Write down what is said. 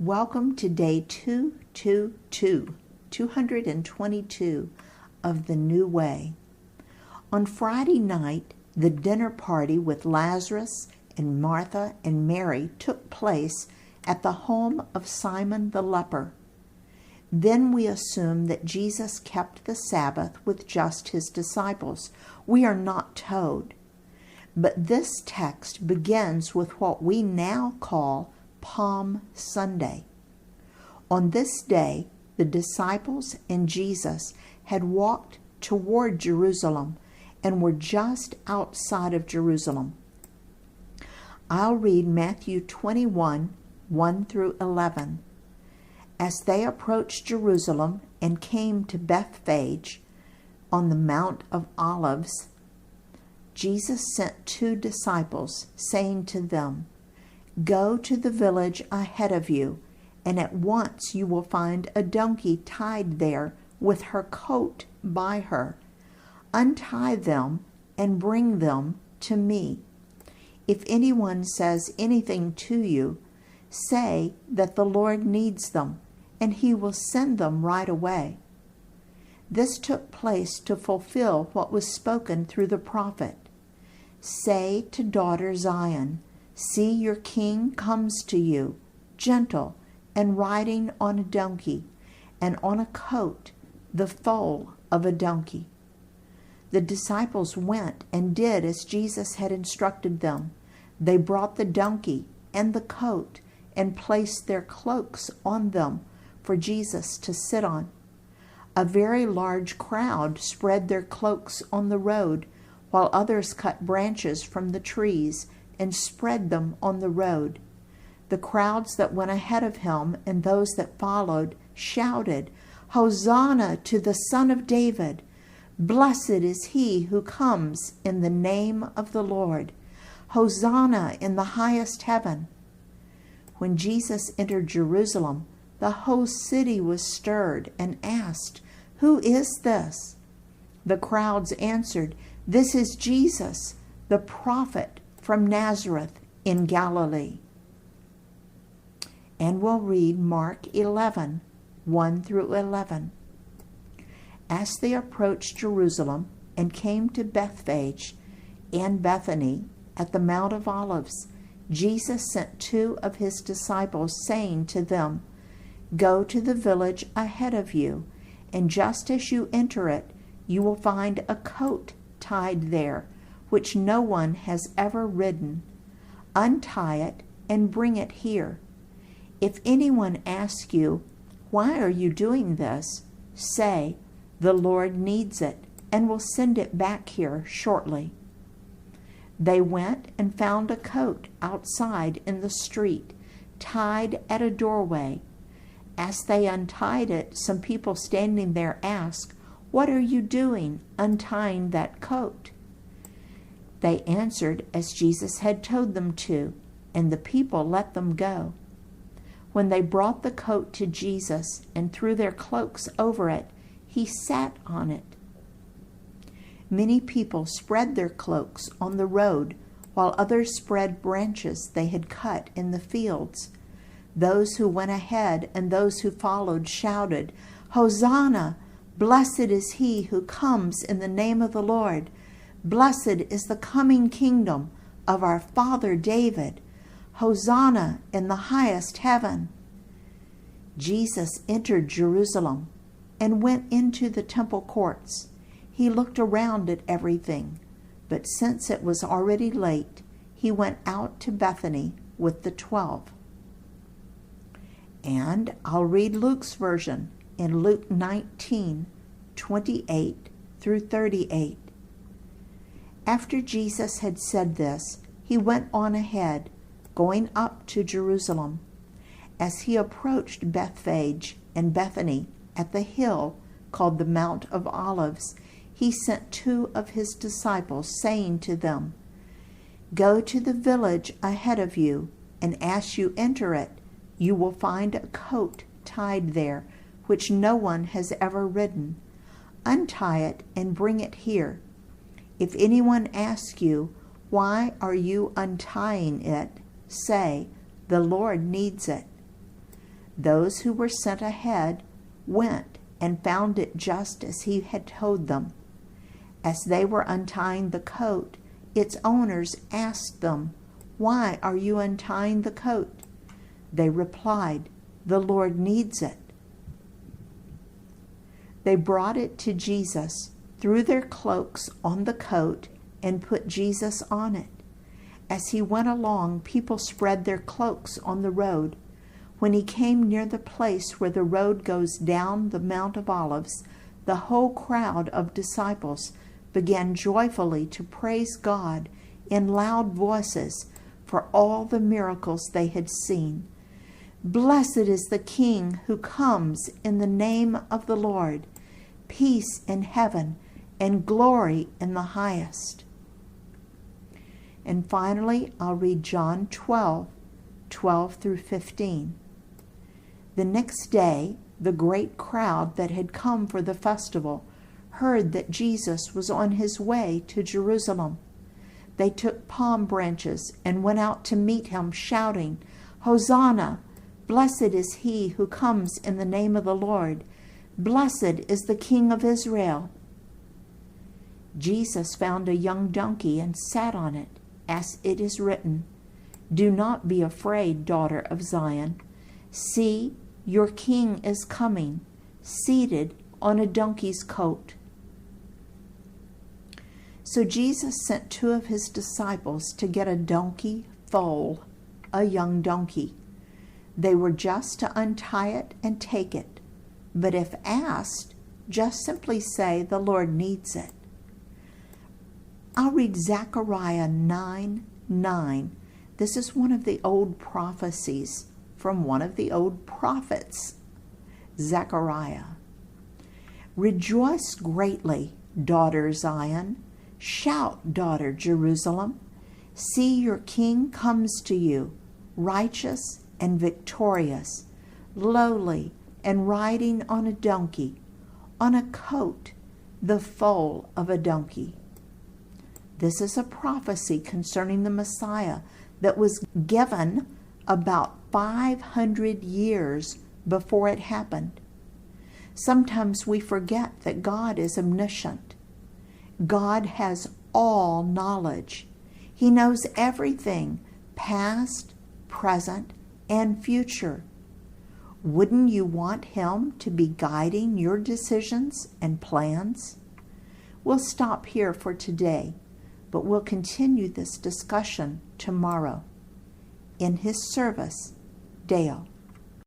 Welcome to day 222 of the New Way. On Friday night, the dinner party with Lazarus and Martha and Mary took place at the home of Simon the leper. Then we assume that Jesus kept the Sabbath with just his disciples. We are not told. But this text begins with what we now call Palm Sunday. On this day, the disciples and Jesus had walked toward Jerusalem and were just outside of Jerusalem. I'll read Matthew 21, 1 through 11. As they approached Jerusalem and came to Bethphage on the Mount of Olives, Jesus sent 2 disciples, saying to them, "Go to the village ahead of you, and at once you will find a donkey tied there with her coat by her. Untie them and bring them to me. If anyone says anything to you, say that the Lord needs them, and he will send them right away." This took place to fulfill what was spoken through the prophet. "Say to daughter Zion, see, your king comes to you, gentle and riding on a donkey, and on a coat, the foal of a donkey." The disciples went and did as Jesus had instructed them. They brought the donkey and the coat and placed their cloaks on them for Jesus to sit on. A very large crowd spread their cloaks on the road, while others cut branches from the trees and spread them on the road. The crowds that went ahead of him and those that followed shouted, "Hosanna to the Son of David! Blessed is he who comes in the name of the Lord! Hosanna in the highest heaven!" When Jesus entered Jerusalem, the whole city was stirred and asked, "Who is this?" The crowds answered, "This is Jesus, the prophet from Nazareth in Galilee." And we'll read Mark 11, 1 through 11. As they approached Jerusalem and came to Bethphage and Bethany at the Mount of Olives, Jesus sent 2 of his disciples, saying to them, "Go to the village ahead of you, and just as you enter it, you will find a coat tied there, which no one has ever ridden. Untie it and bring it here. If anyone asks you, 'Why are you doing this?' say, 'The Lord needs it, and will send it back here shortly.'" They went and found a coat outside in the street, tied at a doorway. As they untied it, some people standing there asked, "What are you doing untying that coat?" They answered as Jesus had told them to, and the people let them go. When they brought the coat to Jesus and threw their cloaks over it, he sat on it. Many people spread their cloaks on the road, while others spread branches they had cut in the fields. Those who went ahead and those who followed shouted, "Hosanna! Blessed is he who comes in the name of the Lord. Blessed is the coming kingdom of our father David. Hosanna in the highest heaven." Jesus entered Jerusalem and went into the temple courts. He looked around at everything, but since it was already late, he went out to Bethany with the 12. And I'll read Luke's version in Luke 19, 28 through 38. After Jesus had said this, he went on ahead, going up to Jerusalem. As he approached Bethphage and Bethany at the hill called the Mount of Olives, he sent 2 of his disciples, saying to them, "Go to the village ahead of you, and as you enter it, you will find a coat tied there, which no one has ever ridden. Untie it and bring it here. If anyone asks you, 'Why are you untying it?' say, 'The Lord needs it.'" Those who were sent ahead went and found it just as he had told them. As they were untying the coat, its owners asked them, "Why are you untying the coat?" They replied, "The Lord needs it." They brought it to Jesus, threw their cloaks on the coat, and put Jesus on it. As he went along, people spread their cloaks on the road. When he came near the place where the road goes down the Mount of Olives, the whole crowd of disciples began joyfully to praise God in loud voices for all the miracles they had seen. "Blessed is the King who comes in the name of the Lord. Peace in heaven and glory in the highest." And finally, I'll read John 12 through 15. The next day, the great crowd that had come for the festival heard that Jesus was on his way to Jerusalem. They took palm branches and went out to meet him, shouting, "Hosanna! Blessed is he who comes in the name of the Lord. Blessed is the King of Israel." Jesus found a young donkey and sat on it, as it is written, "Do not be afraid, daughter of Zion. See, your king is coming, seated on a donkey's coat." So Jesus sent 2 of his disciples to get a donkey foal, a young donkey. They were just to untie it and take it, but if asked, just simply say, "The Lord needs it." I'll read Zechariah 9:9. This is one of the old prophecies from one of the old prophets, Zechariah. "Rejoice greatly, daughter Zion. Shout, daughter Jerusalem. See, your king comes to you, righteous and victorious, lowly and riding on a donkey, on a coat, the foal of a donkey." This is a prophecy concerning the Messiah that was given about 500 years before it happened. Sometimes we forget that God is omniscient. God has all knowledge. He knows everything, past, present, and future. Wouldn't you want him to be guiding your decisions and plans? We'll stop here for today, but we'll continue this discussion tomorrow. In his service, Dale.